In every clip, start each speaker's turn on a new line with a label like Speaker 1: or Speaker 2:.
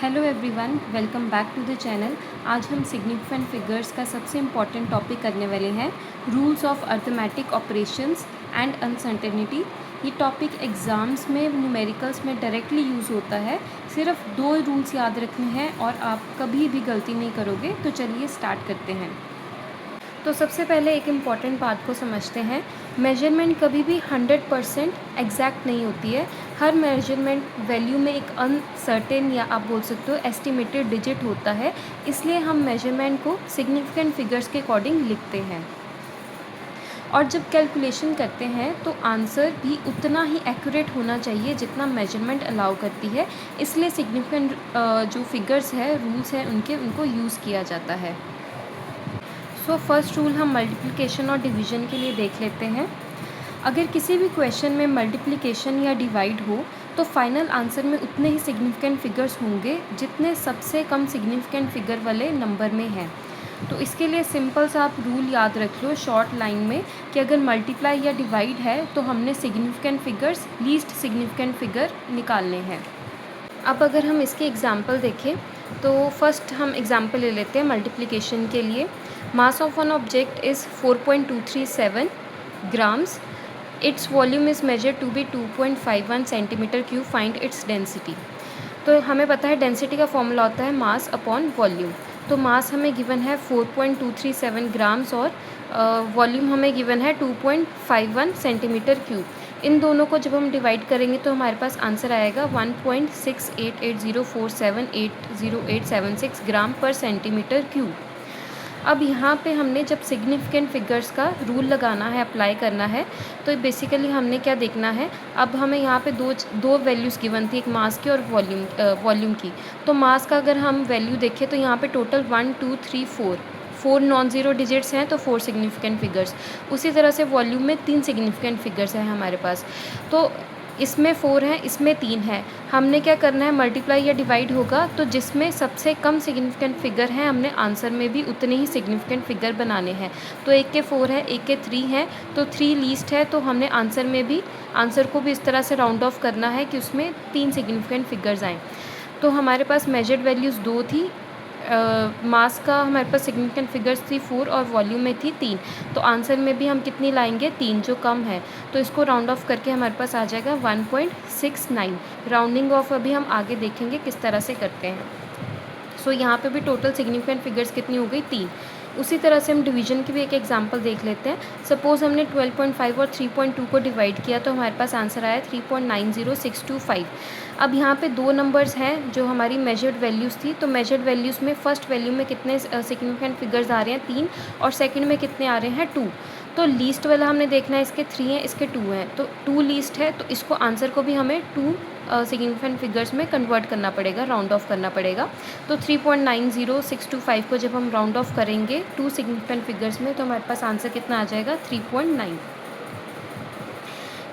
Speaker 1: Hello everyone, welcome back to the channel. आज हम significant figures का सबसे इम्पॉर्टेंट टॉपिक करने वाले हैं, rules of arithmetic operations and uncertainty. ये टॉपिक एग्ज़ाम्स में न्यूमेरिकल्स में डायरेक्टली यूज़ होता है। सिर्फ 2 रूल्स याद रखने हैं और आप कभी भी गलती नहीं करोगे। तो चलिए स्टार्ट करते हैं। तो सबसे पहले एक इम्पॉर्टेंट बात को समझते हैं। मेजरमेंट कभी भी 100% एग्जैक्ट नहीं होती है। हर मेजरमेंट वैल्यू में एक अनसर्टेन या आप बोल सकते हो एस्टिमेटेड डिजिट होता है, इसलिए हम मेजरमेंट को सिग्निफिकेंट फिगर्स के अकॉर्डिंग लिखते हैं। और जब कैलकुलेशन करते हैं तो आंसर भी उतना ही एक्यूरेट होना चाहिए जितना मेजरमेंट अलाउ करती है, इसलिए सिग्निफिकेंट जो फिगर्स है, रूल्स हैं उनको यूज़ किया जाता है। फर्स्ट रूल हम मल्टीप्लिकेशन और डिवीज़न के लिए देख लेते हैं। अगर किसी भी क्वेश्चन में मल्टीप्लिकेशन या डिवाइड हो तो फाइनल आंसर में उतने ही सिग्निफिकेंट फिगर्स होंगे जितने सबसे कम सिग्निफिकेंट फिगर वाले नंबर में हैं। तो इसके लिए सिंपल सा आप रूल याद रख लो शॉर्ट लाइन में कि अगर मल्टीप्लाई या डिवाइड है तो हमने significant figures least significant figure निकालने हैं। अब अगर हम इसके एग्जाम्पल देखें तो फर्स्ट हम एग्जाम्पल ले लेते हैं मल्टीप्लिकेशन के लिए। Mass of one object is 4.237 grams. Its volume is measured to be 2.51 centimetre cube. Find its density. तो हमें पता है डेंसिटी का फॉर्मूला होता है मास अपॉन वॉल्यूम। तो मास हमें गिवन है 4.237 ग्राम्स और वॉल्यूम हमें गिवन है 2.51 सेंटीमीटर क्यूब। इन दोनों को जब हम डिवाइड करेंगे तो हमारे पास आंसर आएगा 1.688047800876 ग्राम पर सेंटीमीटर क्यूब। अब यहाँ पे हमने जब सिग्निफिकेंट फिगर्स का रूल लगाना है, अप्लाई करना है, तो बेसिकली हमने क्या देखना है। अब हमें यहाँ पे दो वैल्यूज़ गिवन थी, एक मास की और वॉल्यूम की। तो मास का अगर हम वैल्यू देखें तो यहाँ पे टोटल 1 2 3 4 नॉन ज़ीरो डिजिट्स हैं, तो 4 सिग्निफिकेंट फिगर्स। उसी तरह से वॉल्यूम में 3 सिग्निफिकेंट फिगर्स हैं हमारे पास। तो इसमें 4 हैं, इसमें 3 है। हमने क्या करना है, मल्टीप्लाई या डिवाइड होगा तो जिसमें सबसे कम सिग्निफिकेंट फिगर है हमने आंसर में भी उतने ही सिग्निफिकेंट फिगर बनाने हैं। तो एक के 4 है, एक के 3 है, तो 3 लीस्ट है, तो हमने आंसर को भी इस तरह से राउंड ऑफ करना है कि उसमें 3 सिग्निफिकेंट फिगर्स आएँ। तो हमारे पास मेजर्ड वैल्यूज़ 2 थी। मास का हमारे पास सिग्निफिकेंट फिगर्स थी 4 और वॉल्यूम में थी 3। तो आंसर में भी हम कितनी लाएंगे, 3, जो कम है। तो इसको राउंड ऑफ करके हमारे पास आ जाएगा 1.69। राउंडिंग ऑफ अभी हम आगे देखेंगे किस तरह से करते हैं। यहाँ पे भी टोटल सिग्निफिकेंट फिगर्स कितनी हो गई, 3। उसी तरह से हम डिवीजन की भी एक एग्जांपल देख लेते हैं। सपोज़ हमने 12.5 और 3.2 को डिवाइड किया तो हमारे पास आंसर आया 3.90625। अब यहाँ पे 2 नंबर्स हैं जो हमारी मेजर्ड वैल्यूज़ थी। तो मेजर्ड वैल्यूज़ में फर्स्ट वैल्यू में कितने सिग्निफिकेंट फिगर्स आ रहे हैं, 3, और सेकंड में कितने आ रहे हैं, 2। तो लीस्ट वाला हमने देखना है, इसके 3 हैं, इसके 2 हैं, तो 2 लीस्ट है, तो इसको आंसर को भी हमें 2 सिग्निफिकेंट फिगर्स में कन्वर्ट करना पड़ेगा, राउंड ऑफ करना पड़ेगा। तो 3.90625 को जब हम राउंड ऑफ करेंगे 2 सिग्निफिकेंट फिगर्स में तो हमारे पास आंसर कितना आ जाएगा, 3.9।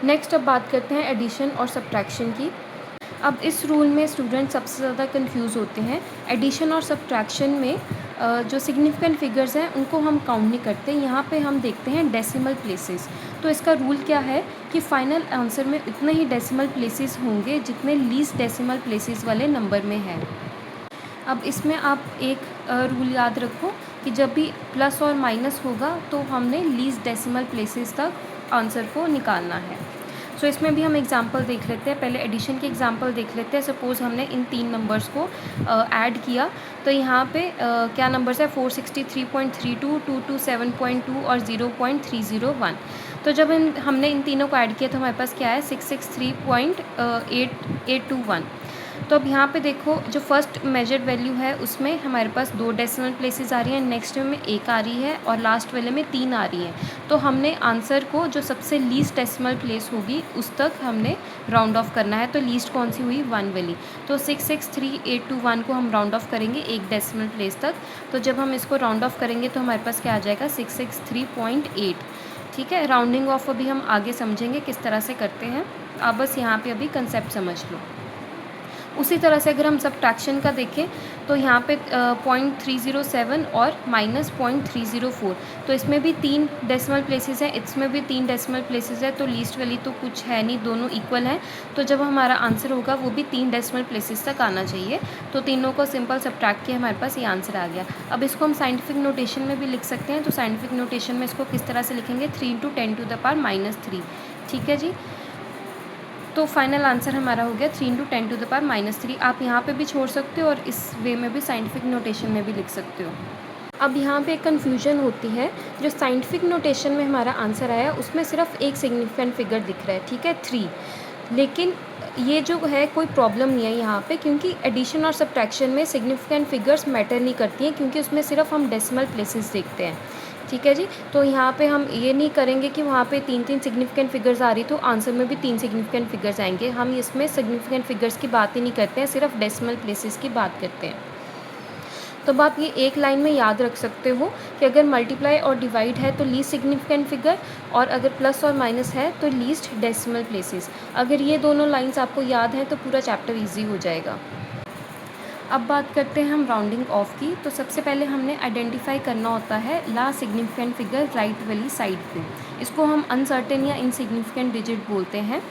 Speaker 1: नेक्स्ट अब बात करते हैं एडिशन और सब्ट्रैक्शन की। अब इस रूल में स्टूडेंट सबसे ज़्यादा कंफ्यूज होते हैं। एडिशन और सब्ट्रैक्शन में जो सिग्निफिकेंट फिगर्स हैं उनको हम काउंट नहीं करते। यहाँ पे हम देखते हैं डेसिमल प्लेसेस। तो इसका रूल क्या है कि फाइनल आंसर में उतने ही डेसिमल प्लेसेस होंगे जितने लीस्ट डेसिमल प्लेसेस वाले नंबर में है। अब इसमें आप एक रूल याद रखो कि जब भी प्लस और माइनस होगा तो हमने लीस्ट डेसिमल प्लेसेस तक आंसर को निकालना है। इसमें भी हम एग्जांपल देख लेते हैं। पहले एडिशन के एग्जांपल देख लेते हैं। सपोज़ हमने इन 3 नंबर्स को ऐड किया तो यहाँ पे क्या नंबर्स है, 463.32, 227.2 और 0.301। तो जब हमने इन तीनों को ऐड किया तो हमारे पास क्या है, 663.8821। तो अब यहाँ पे देखो जो फर्स्ट मेजर्ड वैल्यू है उसमें हमारे पास 2 डेसिमल प्लेसेस आ रही हैं, नेक्स्ट में 1 आ रही है और लास्ट वाले में 3 आ रही हैं। तो हमने आंसर को जो सबसे लीस्ट डेसिमल प्लेस होगी उस तक हमने राउंड ऑफ करना है। तो लीस्ट कौन सी हुई, 1 वाली। तो 663.821 को हम राउंड ऑफ करेंगे 1 डेसिमल प्लेस तक। तो जब हम इसको राउंड ऑफ करेंगे तो हमारे पास क्या आ जाएगा, 663.8। ठीक है, राउंडिंग ऑफ अभी हम आगे समझेंगे किस तरह से करते हैं। आप बस यहाँ पर अभी कंसेप्ट समझ लो। उसी तरह से अगर हम सब्ट्रैक्शन का देखें तो यहाँ पे 0.307 और -0.304, तो इसमें भी 3 डेसिमल प्लेसेस हैं, इसमें भी 3 डेसिमल प्लेसेस है, तो लीस्ट वाली तो कुछ है नहीं, दोनों इक्वल हैं। तो जब हमारा आंसर होगा वो भी 3 डेसिमल प्लेसेस तक आना चाहिए। तो तीनों को सिंपल सब्ट्रैक्ट किया, हमारे पास ये आंसर आ गया। अब इसको हम साइंटिफिक नोटेशन में भी लिख सकते हैं। तो साइंटिफिक नोटेशन में इसको किस तरह से लिखेंगे, 3 × 10⁻³ ठीक है जी। तो फाइनल आंसर हमारा हो गया 3 × 10⁻³ आप यहाँ पे भी छोड़ सकते हो और इस वे में भी साइंटिफिक नोटेशन में भी लिख सकते हो। अब यहाँ पे एक कन्फ्यूजन होती है, जो साइंटिफिक नोटेशन में हमारा आंसर आया उसमें सिर्फ एक सिग्निफिकेंट फिगर दिख रहा है, ठीक है 3, लेकिन ये जो है कोई प्रॉब्लम नहीं है यहाँ पे, क्योंकि एडिशन और सब्ट्रैक्शन में सिग्निफिकेंट फिगर्स मैटर नहीं करती हैं, क्योंकि उसमें सिर्फ हम डेसिमल प्लेसेस देखते हैं, ठीक है जी। तो यहाँ पे हम ये नहीं करेंगे कि वहाँ पे 3 सिग्निफिकेंट फिगर्स आ रही तो आंसर में भी 3 सिग्निफिकेंट फिगर्स आएंगे। हम इसमें सिग्निफिकेंट फिगर्स की बात ही नहीं करते हैं, सिर्फ डेसिमल प्लेसेस की बात करते हैं। तो आप ये एक लाइन में याद रख सकते हो कि अगर मल्टीप्लाई और डिवाइड है तो लीस्ट सिग्निफिकेंट फिगर, और अगर प्लस और माइनस है तो लीस्ट डेसिमल प्लेसेस। अगर ये दोनों लाइंस आपको याद हैं तो पूरा चैप्टर इजी हो जाएगा। अब बात करते हैं हम राउंडिंग ऑफ की। तो सबसे पहले हमने आइडेंटिफाई करना होता है लास्ट सिग्निफिकेंट फिगर राइट वाली साइड पे। इसको हम अनसर्टेन या इनसिग्निफिकेंट डिजिट बोलते हैं।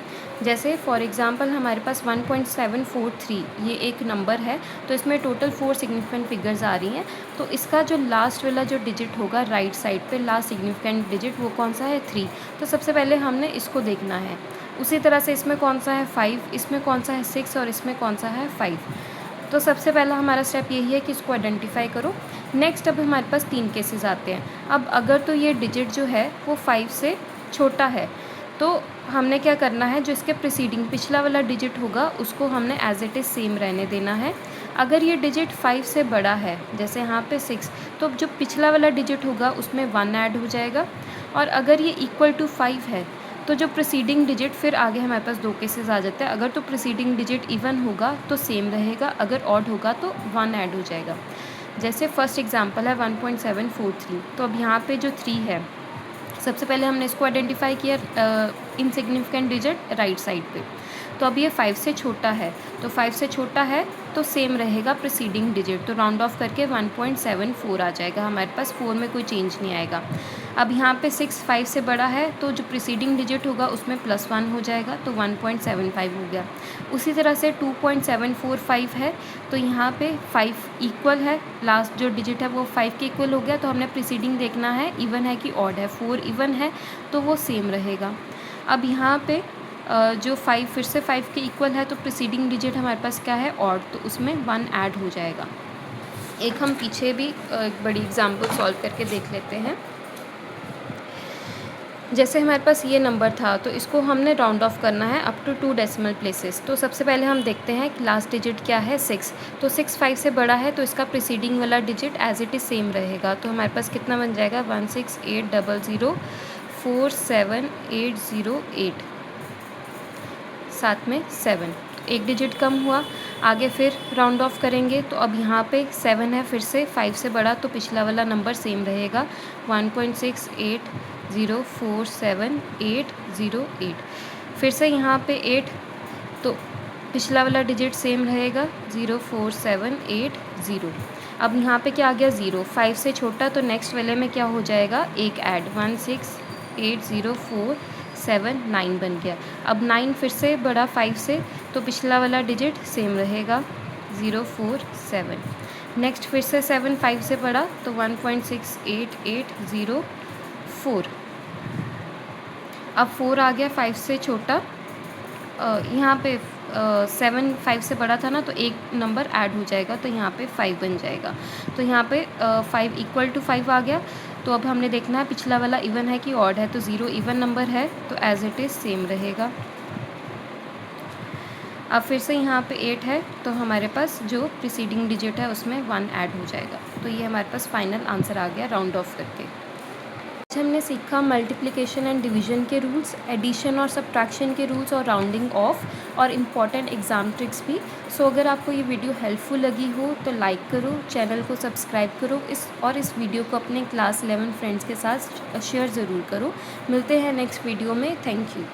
Speaker 1: जैसे फॉर एग्जांपल हमारे पास 1.743 ये एक नंबर है, तो इसमें टोटल 4 सिग्निफिकेंट फिगर्स आ रही हैं। तो इसका जो लास्ट वाला जो डिजिट होगा राइट साइड पे, लास्ट सिग्निफिकेंट डिजिट, वो कौन सा है, 3। तो सबसे पहले हमने इसको देखना है। उसी तरह से इसमें कौन सा है, 5, इसमें कौन सा है, 6, और इसमें कौन सा है, 5। तो सबसे पहला हमारा स्टेप यही है कि इसको आइडेंटिफाई करो। नेक्स्ट अब हमारे पास 3 केसेस आते हैं। अब अगर तो ये डिजिट जो है वो 5 से छोटा है, तो हमने क्या करना है, जो इसके प्रीसीडिंग पिछला वाला डिजिट होगा उसको हमने एज इट इज़ सेम रहने देना है। अगर ये डिजिट 5 से बड़ा है, जैसे यहाँ पे 6, तो जो पिछला वाला डिजिट होगा उसमें 1 ऐड हो जाएगा। और अगर ये इक्वल टू 5 है तो जो प्रीसीडिंग डिजिट, फिर आगे हमारे पास 2 केसेस आ जाते हैं। अगर तो प्रीसीडिंग डिजिट इवन होगा तो सेम रहेगा, अगर ऑड होगा तो 1 ऐड हो जाएगा। जैसे फर्स्ट एग्जांपल है 1.743। तो अब यहाँ पे जो 3 है, सबसे पहले हमने इसको आइडेंटिफाई किया इनसिग्निफिकेंट डिजिट राइट साइड पे। तो अब ये 5 से छोटा है, तो 5 से छोटा है तो सेम रहेगा प्रीसीडिंग डिजिट, तो राउंड ऑफ करके 1.74 आ जाएगा हमारे पास, 4 में कोई चेंज नहीं आएगा। अब यहाँ पे 6 5 से बड़ा है, तो जो प्रीसीडिंग डिजिट होगा उसमें +1 हो जाएगा, तो 1.75 हो गया। उसी तरह से 2.745 है, तो यहाँ पे 5 इक्वल है, लास्ट जो डिजिट है वो 5 के इक्वल हो गया, तो हमने प्रीसीडिंग देखना है इवन है कि ऑड है। 4 इवन है तो वो सेम रहेगा। अब यहाँ पे जो 5 फिर से 5 के इक्वल है, तो प्रीसीडिंग डिजिट हमारे पास क्या है, ऑड, तो उसमें 1 ऐड हो जाएगा। एक हम पीछे भी एक बड़ी एग्जांपल सॉल्व करके देख लेते हैं। जैसे हमारे पास ये नंबर था, तो इसको हमने राउंड ऑफ करना है अप टू 2 डेसिमल प्लेसेस। तो सबसे पहले हम देखते हैं कि लास्ट डिजिट क्या है, 6। तो 6 5 से बड़ा है, तो इसका प्रीसीडिंग वाला digit as it is same रहेगा। तो हमारे पास कितना बन जाएगा, 16800478808, साथ में 7, एक डिजिट कम हुआ। आगे फिर राउंड ऑफ करेंगे, तो अब यहाँ पे 7 है, फिर से 5 से बड़ा, तो पिछला वाला नंबर सेम रहेगा, 1.68047808। फिर से यहाँ पे 8, तो पिछला वाला डिजिट सेम रहेगा, 04780। अब यहाँ पे क्या आ गया, 0, 5 से छोटा, तो नेक्स्ट वाले में क्या हो जाएगा, एक ऐड, 1680479 बन गया। अब 9 फिर से बड़ा 5 से, तो पिछला वाला डिजिट सेम रहेगा, 047। नेक्स्ट फिर से 7 5 से बड़ा, तो 1.68804। अब 4 आ गया 5 से छोटा, यहाँ पे 7 5 से बड़ा था ना, तो एक नंबर ऐड हो जाएगा, तो यहाँ पे 5 बन जाएगा। तो यहाँ पे 5 इक्वल टू 5 आ गया। तो अब हमने देखना है पिछला वाला इवन है कि ऑड है, तो 0 इवन नंबर है, तो एज इट इज़ सेम रहेगा। अब फिर से यहाँ पे 8 है, तो हमारे पास जो प्रीसीडिंग डिजिट है उसमें 1 ऐड हो जाएगा। तो ये हमारे पास फाइनल आंसर आ गया राउंड ऑफ करके। आज हमने सीखा मल्टीप्लिकेशन एंड डिवीजन के रूल्स, एडिशन और सब्ट्रैक्शन के रूल्स, और राउंडिंग ऑफ, और इम्पॉर्टेंट एग्जाम ट्रिक्स भी। सो अगर आपको ये वीडियो हेल्पफुल लगी हो तो लाइक करो, चैनल को सब्सक्राइब करो, इस वीडियो को अपने क्लास 11 फ्रेंड्स के साथ शेयर ज़रूर करो। मिलते हैं नेक्स्ट वीडियो में। Thank you.